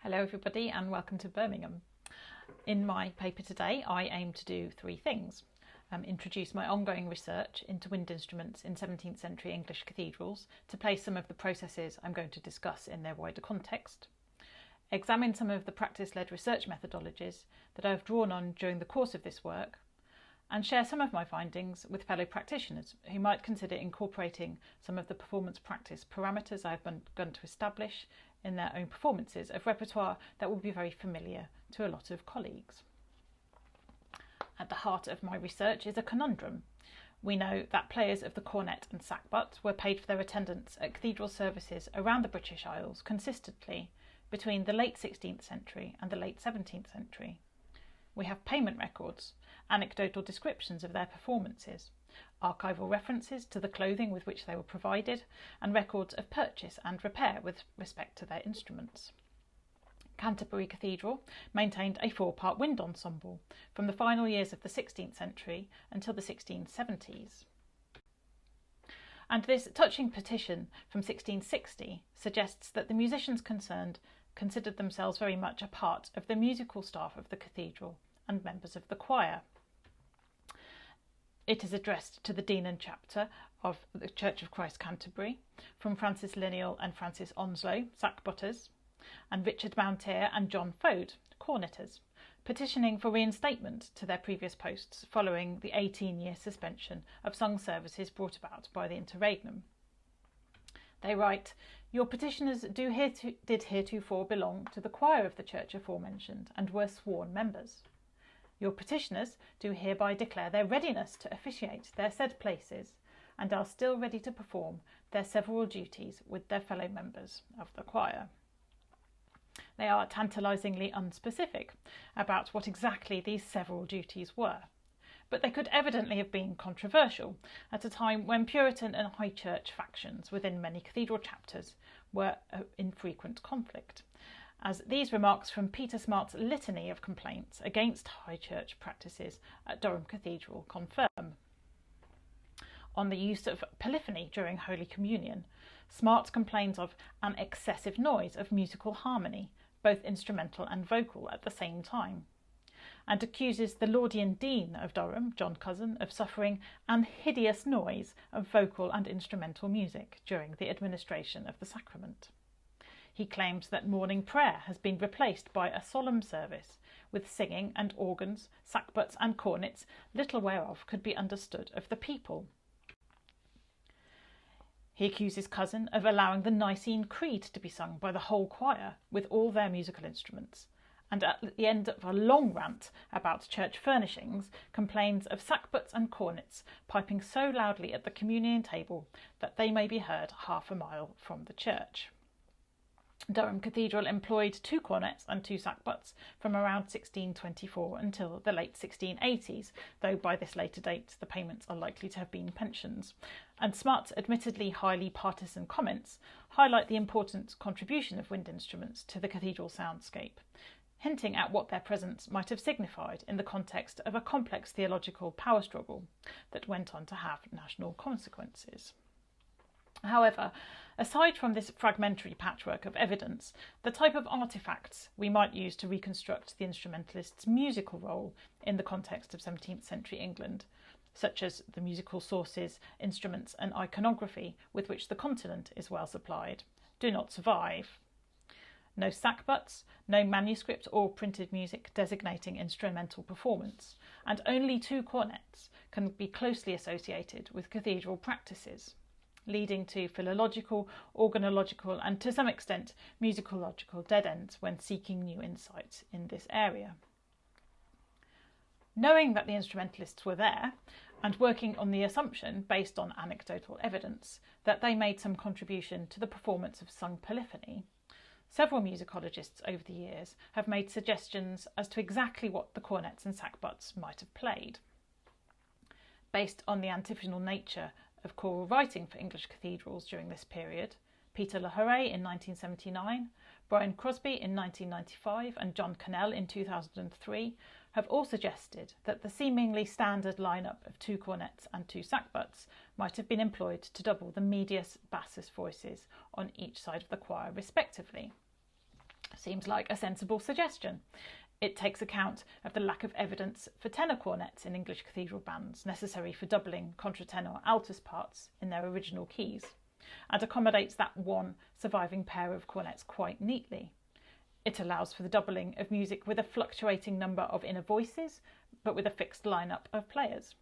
Hello everybody and welcome to Birmingham. In my paper today I aim to do three things. Introduce my ongoing research into wind instruments in 17th century English cathedrals to place some of the processes I'm going to discuss in their wider context. Examine some of the practice-led research methodologies that I have drawn on during the course of this work, and share some of my findings with fellow practitioners who might consider incorporating some of the performance practice parameters I've begun to establish in their own performances of repertoire that will be very familiar to a lot of colleagues. At the heart of my research is a conundrum. We know that players of the cornet and sackbut were paid for their attendance at cathedral services around the British Isles consistently between the late 16th century and the late 17th century. We have payment records, anecdotal descriptions of their performances, archival references to the clothing with which they were provided, and records of purchase and repair with respect to their instruments. Canterbury Cathedral maintained a four-part wind ensemble from the final years of the 16th century until the 1670s. And this touching petition from 1660 suggests that the musicians concerned considered themselves very much a part of the musical staff of the cathedral and members of the choir. It is addressed to the Dean and Chapter of the Church of Christ Canterbury, from Francis Lineal and Francis Onslow, sackbutters, and Richard Mounteer and John Fode, corneters, petitioning for reinstatement to their previous posts following the 18-year suspension of sung services brought about by the interregnum. They write, "Your petitioners did heretofore belong to the choir of the church aforementioned and were sworn members. Your petitioners do hereby declare their readiness to officiate their said places and are still ready to perform their several duties with their fellow members of the choir." They are tantalisingly unspecific about what exactly these several duties were, but they could evidently have been controversial at a time when Puritan and High Church factions within many cathedral chapters were in frequent conflict, as these remarks from Peter Smart's litany of complaints against High Church practices at Durham Cathedral confirm. On the use of polyphony during Holy Communion, Smart complains of an excessive noise of musical harmony, both instrumental and vocal at the same time, and accuses the Laudian Dean of Durham, John Cousin, of suffering an hideous noise of vocal and instrumental music during the administration of the sacrament. He claims that morning prayer has been replaced by a solemn service, with singing and organs, sackbuts and cornets, little whereof could be understood of the people. He accuses Cousin of allowing the Nicene Creed to be sung by the whole choir with all their musical instruments, and at the end of a long rant about church furnishings, complains of sackbuts and cornets piping so loudly at the communion table that they may be heard half a mile from the church. Durham Cathedral employed 2 cornets and 2 sackbuts from around 1624 until the late 1680s, though by this later date the payments are likely to have been pensions, and Smart's admittedly highly partisan comments highlight the important contribution of wind instruments to the cathedral soundscape, hinting at what their presence might have signified in the context of a complex theological power struggle that went on to have national consequences. However, aside from this fragmentary patchwork of evidence, the type of artefacts we might use to reconstruct the instrumentalist's musical role in the context of 17th century England, such as the musical sources, instruments and iconography with which the continent is well supplied, do not survive. No sackbuts, no manuscript or printed music designating instrumental performance, and only 2 cornets can be closely associated with cathedral practices, leading to philological, organological and to some extent musicological dead ends when seeking new insights in this area. Knowing that the instrumentalists were there, and working on the assumption, based on anecdotal evidence, that they made some contribution to the performance of sung polyphony, several musicologists over the years have made suggestions as to exactly what the cornets and sackbuts might have played. Based on the antiphonal nature of choral writing for English cathedrals during this period, Peter Laharet in 1979, Brian Crosby in 1995 and John Cannell in 2003 have all suggested that the seemingly standard lineup of 2 cornets and 2 sackbuts might have been employed to double the medius bassus voices on each side of the choir respectively, Seems like a sensible suggestion. It takes account of the lack of evidence for tenor cornets in English cathedral bands necessary for doubling contratenor altus parts in their original keys, and accommodates that one surviving pair of cornets quite neatly. It allows for the doubling of music with a fluctuating number of inner voices, but with a fixed lineup of players.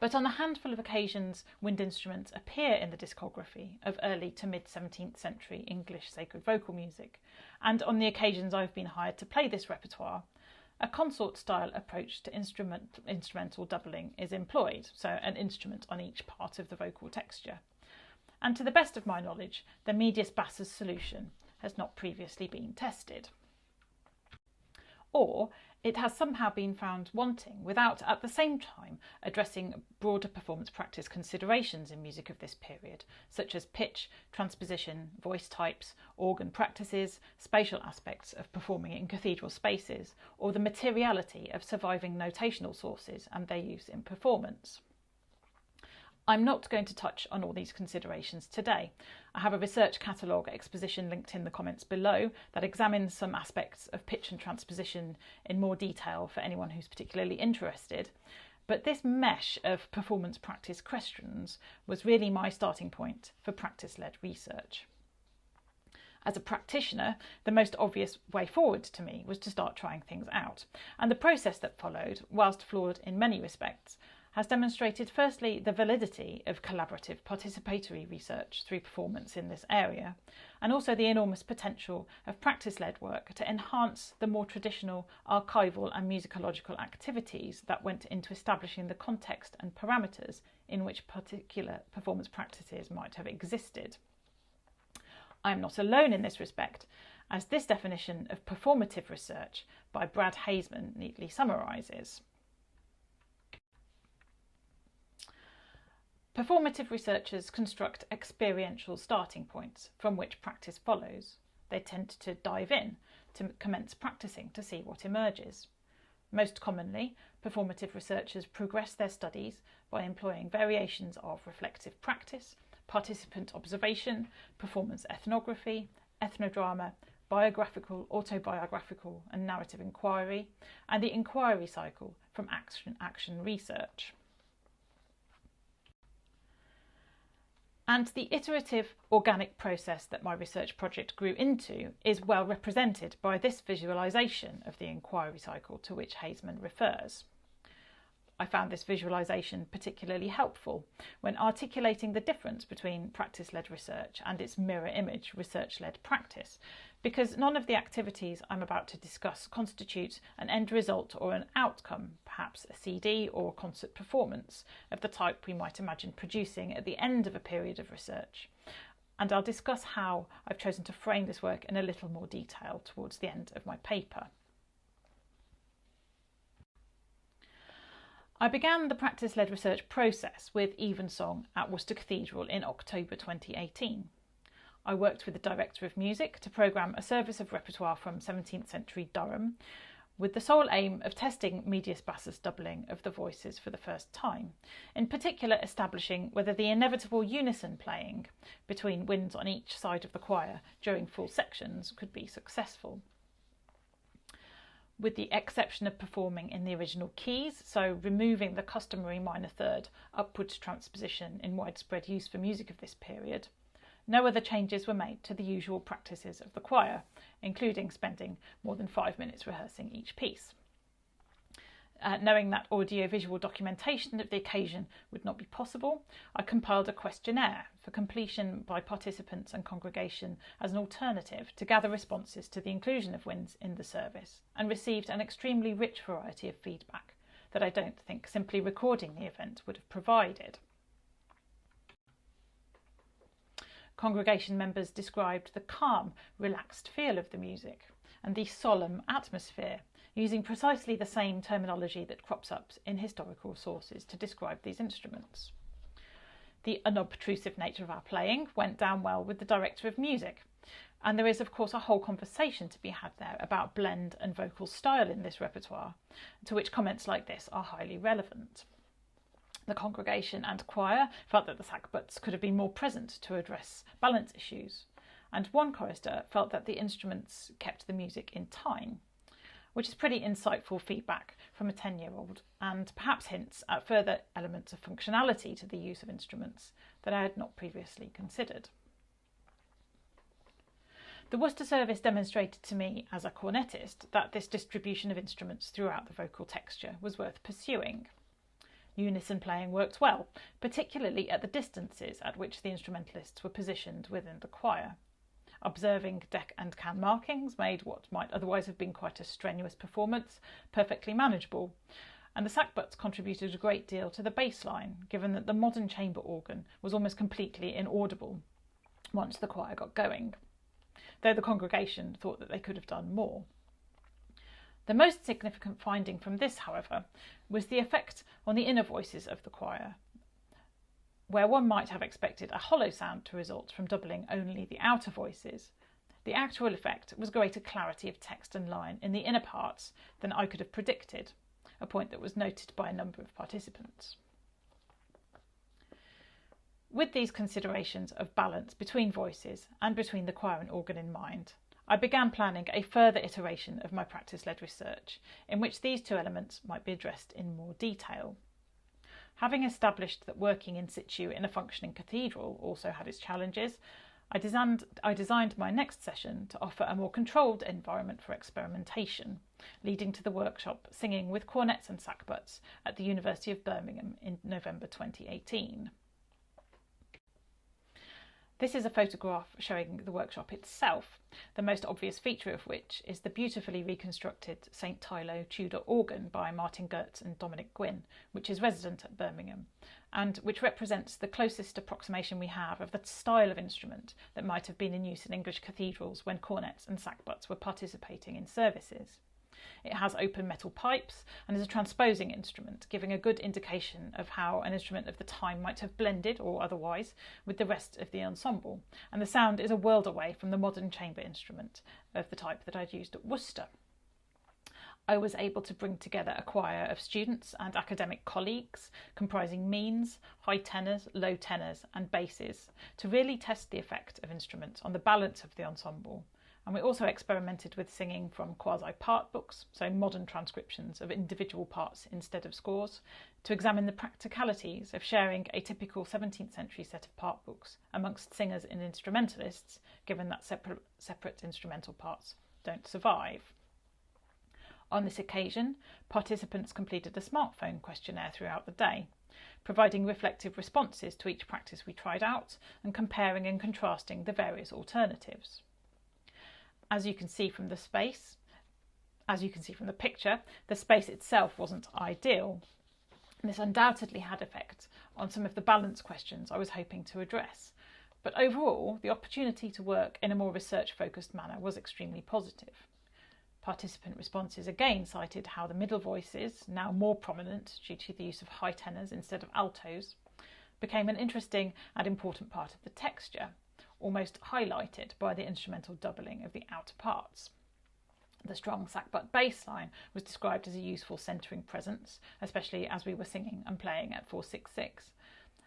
But on the handful of occasions wind instruments appear in the discography of early to mid-17th century English sacred vocal music, and on the occasions I've been hired to play this repertoire, a consort-style approach to instrumental doubling is employed, so an instrument on each part of the vocal texture. And to the best of my knowledge, the medius bassus solution has not previously been tested. Or it has somehow been found wanting without at the same time addressing broader performance practice considerations in music of this period, such as pitch, transposition, voice types, organ practices, spatial aspects of performing in cathedral spaces, or the materiality of surviving notational sources and their use in performance. I'm not going to touch on all these considerations today. I have a research catalogue exposition linked in the comments below that examines some aspects of pitch and transposition in more detail for anyone who's particularly interested. But this mesh of performance practice questions was really my starting point for practice-led research. As a practitioner, the most obvious way forward to me was to start trying things out. And the process that followed, whilst flawed in many respects, has demonstrated firstly the validity of collaborative participatory research through performance in this area, and also the enormous potential of practice-led work to enhance the more traditional archival and musicological activities that went into establishing the context and parameters in which particular performance practices might have existed. I am not alone in this respect, as this definition of performative research by Brad Haseman neatly summarises. Performative researchers construct experiential starting points from which practice follows. They tend to dive in, to commence practicing to see what emerges. Most commonly, performative researchers progress their studies by employing variations of reflective practice, participant observation, performance ethnography, ethnodrama, biographical, autobiographical and narrative inquiry, and the inquiry cycle from action research. And the iterative organic process that my research project grew into is well represented by this visualisation of the inquiry cycle to which Haseman refers. I found this visualisation particularly helpful when articulating the difference between practice-led research and its mirror image research-led practice, because none of the activities I'm about to discuss constitute an end result or an outcome, perhaps a CD or concert performance, of the type we might imagine producing at the end of a period of research. And I'll discuss how I've chosen to frame this work in a little more detail towards the end of my paper. I began the practice-led research process with Evensong at Worcester Cathedral in October 2018. I worked with the Director of Music to programme a service of repertoire from 17th century Durham, with the sole aim of testing medius bassus doubling of the voices for the first time, in particular establishing whether the inevitable unison playing between winds on each side of the choir during full sections could be successful. With the exception of performing in the original keys, so removing the customary minor third upwards transposition in widespread use for music of this period, no other changes were made to the usual practices of the choir, including spending more than 5 minutes rehearsing each piece. Knowing that audio-visual documentation of the occasion would not be possible, I compiled a questionnaire for completion by participants and congregation as an alternative to gather responses to the inclusion of winds in the service, and received an extremely rich variety of feedback that I don't think simply recording the event would have provided. Congregation members described the calm, relaxed feel of the music and the solemn atmosphere, using precisely the same terminology that crops up in historical sources to describe these instruments. The unobtrusive nature of our playing went down well with the Director of Music, and there is of course a whole conversation to be had there about blend and vocal style in this repertoire, to which comments like this are highly relevant. The congregation and choir felt that the sackbuts could have been more present to address balance issues, and one chorister felt that the instruments kept the music in time, which is pretty insightful feedback from a 10-year-old and perhaps hints at further elements of functionality to the use of instruments that I had not previously considered. The Worcester service demonstrated to me as a cornetist that this distribution of instruments throughout the vocal texture was worth pursuing. Unison playing worked well, particularly at the distances at which the instrumentalists were positioned within the choir. Observing deck and can markings made what might otherwise have been quite a strenuous performance perfectly manageable, and the sackbuts contributed a great deal to the bass line, given that the modern chamber organ was almost completely inaudible once the choir got going, though the congregation thought that they could have done more. The most significant finding from this, however, was the effect on the inner voices of the choir. Where one might have expected a hollow sound to result from doubling only the outer voices, the actual effect was greater clarity of text and line in the inner parts than I could have predicted, a point that was noted by a number of participants. With these considerations of balance between voices and between the choir and organ in mind, I began planning a further iteration of my practice-led research in which these two elements might be addressed in more detail. Having established that working in situ in a functioning cathedral also had its challenges, I designed my next session to offer a more controlled environment for experimentation, leading to the workshop Singing with Cornets and Sackbuts at the University of Birmingham in November 2018. This is a photograph showing the workshop itself, the most obvious feature of which is the beautifully reconstructed St Tylo Tudor organ by Martin Gertz and Dominic Gwynn, which is resident at Birmingham, and which represents the closest approximation we have of the style of instrument that might have been in use in English cathedrals when cornets and sackbuts were participating in services. It has open metal pipes and is a transposing instrument, giving a good indication of how an instrument of the time might have blended, or otherwise, with the rest of the ensemble, and the sound is a world away from the modern chamber instrument of the type that I'd used at Worcester. I was able to bring together a choir of students and academic colleagues comprising means, high tenors, low tenors and basses to really test the effect of instruments on the balance of the ensemble. And we also experimented with singing from quasi-part books, so modern transcriptions of individual parts instead of scores, to examine the practicalities of sharing a typical 17th century set of part books amongst singers and instrumentalists, given that separate instrumental parts don't survive. On this occasion, participants completed a smartphone questionnaire throughout the day, providing reflective responses to each practice we tried out and comparing and contrasting the various alternatives. As you can see from the picture, the space itself wasn't ideal. This undoubtedly had effect on some of the balance questions I was hoping to address, but overall, the opportunity to work in a more research-focused manner was extremely positive. Participant responses again cited how the middle voices, now more prominent due to the use of high tenors instead of altos, became an interesting and important part of the texture, almost highlighted by the instrumental doubling of the outer parts. The strong sackbut bass line was described as a useful centering presence, especially as we were singing and playing at 4/6/6,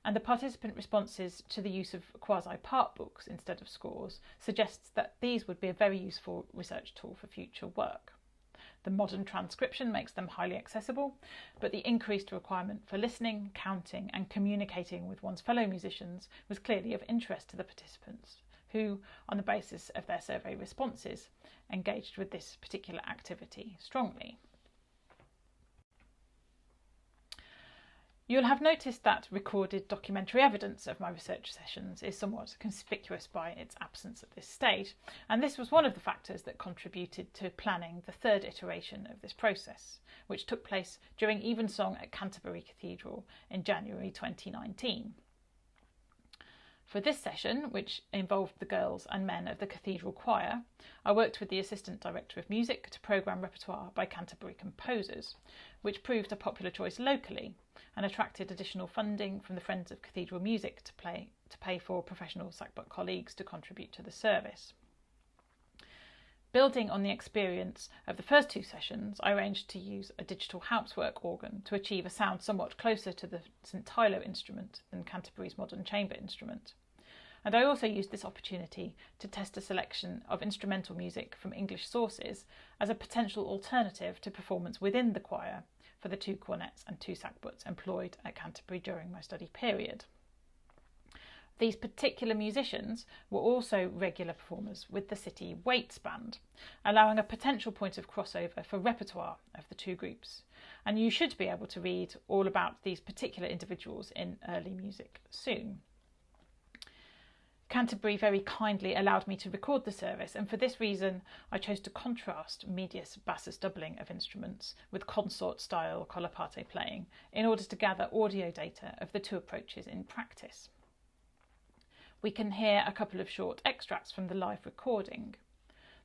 and the participant responses to the use of quasi-part books instead of scores suggests that these would be a very useful research tool for future work. The modern transcription makes them highly accessible, but the increased requirement for listening, counting and communicating with one's fellow musicians was clearly of interest to the participants, who, on the basis of their survey responses, engaged with this particular activity strongly. You'll have noticed that recorded documentary evidence of my research sessions is somewhat conspicuous by its absence at this stage, and this was one of the factors that contributed to planning the third iteration of this process, which took place during Evensong at Canterbury Cathedral in January 2019. For this session, which involved the girls and men of the Cathedral Choir, I worked with the Assistant Director of Music to programme repertoire by Canterbury composers, which proved a popular choice locally and attracted additional funding from the Friends of Cathedral Music to pay for professional sackbut colleagues to contribute to the service. Building on the experience of the first two sessions, I arranged to use a digital Hauptwerk organ to achieve a sound somewhat closer to the St Tylo instrument than Canterbury's modern chamber instrument. And I also used this opportunity to test a selection of instrumental music from English sources as a potential alternative to performance within the choir for the 2 cornets and 2 sackbuts employed at Canterbury during my study period. These particular musicians were also regular performers with the City Waits Band, allowing a potential point of crossover for repertoire of the 2 groups. And you should be able to read all about these particular individuals in Early Music soon. Canterbury very kindly allowed me to record the service, and for this reason I chose to contrast medius bassus doubling of instruments with consort-style collo parte playing in order to gather audio data of the 2 approaches in practice. We can hear a couple of short extracts from the live recording.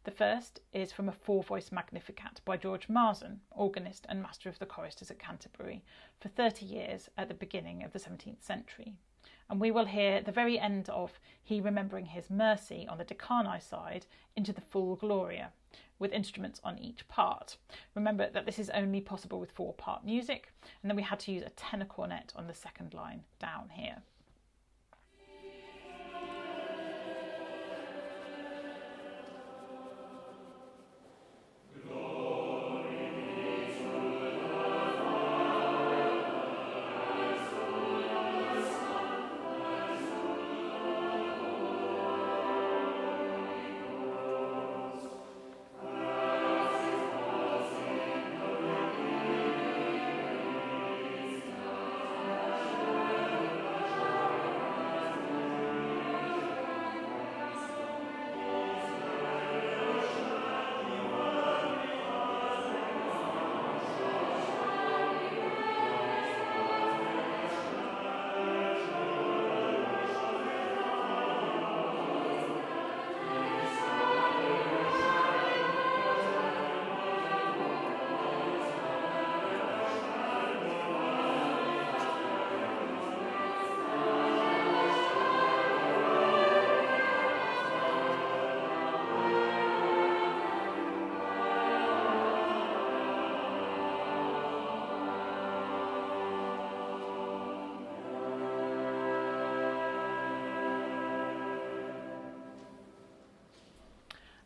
The first is from a 4-voice Magnificat by George Marzen, organist and master of the choristers at Canterbury for 30 years at the beginning of the 17th century. And we will hear the very end of He Remembering His Mercy on the decani side into the full Gloria, with instruments on each part. Remember that this is only possible with 4-part music, and then we had to use a tenor cornet on the second line down here.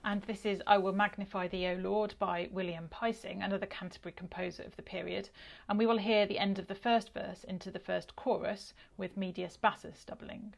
And this is I Will Magnify Thee, O Lord by William Pysing, another Canterbury composer of the period. And we will hear the end of the first verse into the first chorus with medius bassus doubling.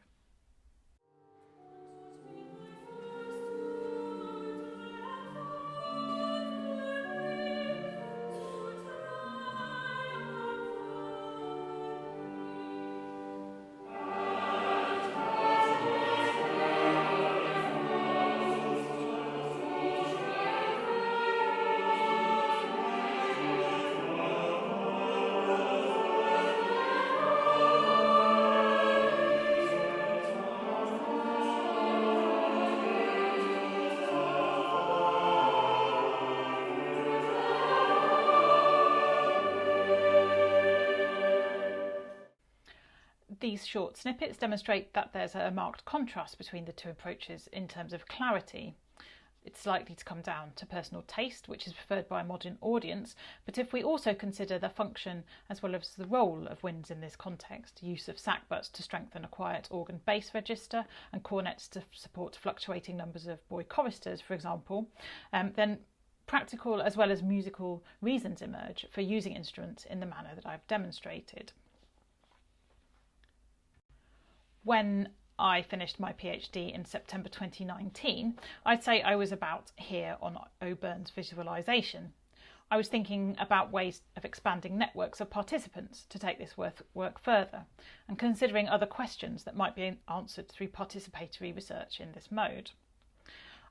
These short snippets demonstrate that there's a marked contrast between the 2 approaches in terms of clarity. It's likely to come down to personal taste, which is preferred by a modern audience, but if we also consider the function as well as the role of winds in this context, use of sackbuts to strengthen a quiet organ bass register and cornets to support fluctuating numbers of boy choristers, for example, then practical as well as musical reasons emerge for using instruments in the manner that I've demonstrated. When I finished my PhD in September 2019, I'd say I was about here on O'Byrne's visualisation. I was thinking about ways of expanding networks of participants to take this work further, and considering other questions that might be answered through participatory research in this mode.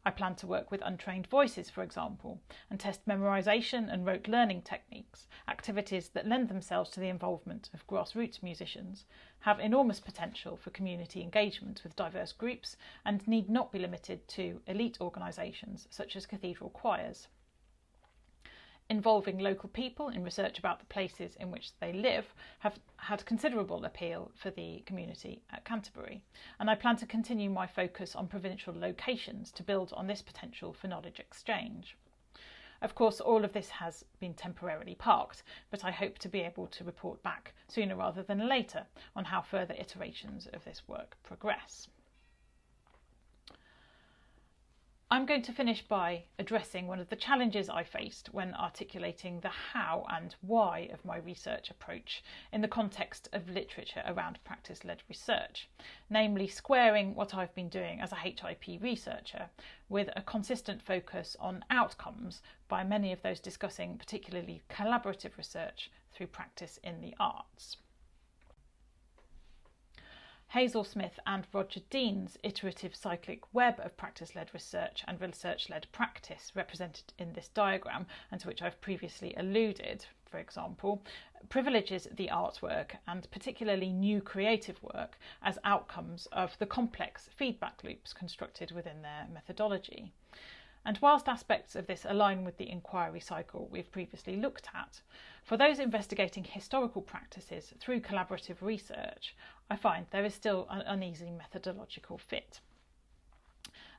I plan to work with untrained voices, for example, and test memorisation and rote learning techniques, activities that lend themselves to the involvement of grassroots musicians, have enormous potential for community engagement with diverse groups, and need not be limited to elite organisations such as cathedral choirs. Involving local people in research about the places in which they live have had considerable appeal for the community at Canterbury, and I plan to continue my focus on provincial locations to build on this potential for knowledge exchange. Of course, all of this has been temporarily parked, but I hope to be able to report back sooner rather than later on how further iterations of this work progress. I'm going to finish by addressing one of the challenges I faced when articulating the how and why of my research approach in the context of literature around practice-led research, namely squaring what I've been doing as a HIP researcher with a consistent focus on outcomes by many of those discussing particularly collaborative research through practice in the arts. Hazel Smith and Roger Dean's iterative cyclic web of practice-led research and research-led practice represented in this diagram, and to which I've previously alluded, for example, privileges the artwork and particularly new creative work as outcomes of the complex feedback loops constructed within their methodology. And whilst aspects of this align with the inquiry cycle we've previously looked at, for those investigating historical practices through collaborative research, I find there is still an uneasy methodological fit.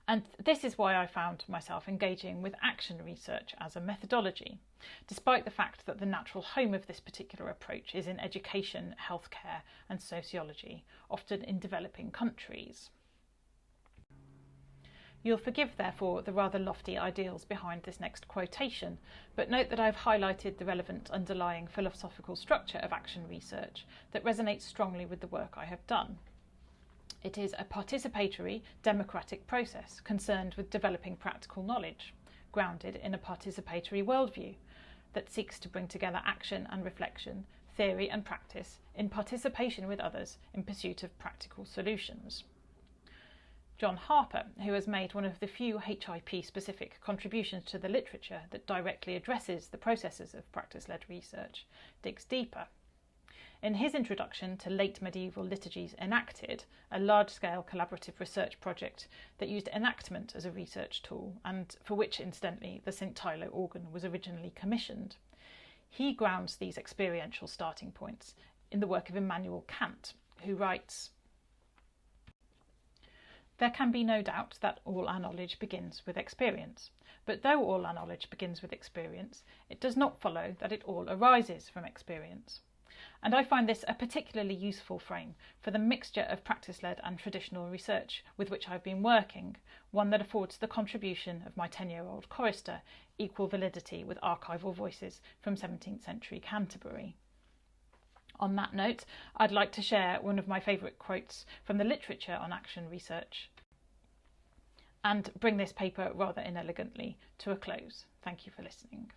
And this is why I found myself engaging with action research as a methodology, despite the fact that the natural home of this particular approach is in education, healthcare and sociology, often in developing countries. You'll forgive, therefore, the rather lofty ideals behind this next quotation, but note that I've highlighted the relevant underlying philosophical structure of action research that resonates strongly with the work I have done. It is a participatory, democratic process concerned with developing practical knowledge, grounded in a participatory worldview that seeks to bring together action and reflection, theory and practice in participation with others in pursuit of practical solutions. John Harper, who has made one of the few HIP-specific contributions to the literature that directly addresses the processes of practice-led research, digs deeper. In his introduction to Late Medieval Liturgies Enacted, a large-scale collaborative research project that used enactment as a research tool and for which, incidentally, the St. Tylo organ was originally commissioned, he grounds these experiential starting points in the work of Immanuel Kant, who writes, "There can be no doubt that all our knowledge begins with experience, but though all our knowledge begins with experience, it does not follow that it all arises from experience." And I find this a particularly useful frame for the mixture of practice-led and traditional research with which I've been working, one that affords the contribution of my 10-year-old chorister equal validity with archival voices from 17th century Canterbury. On that note, I'd like to share one of my favourite quotes from the literature on action research and bring this paper rather inelegantly to a close. Thank you for listening.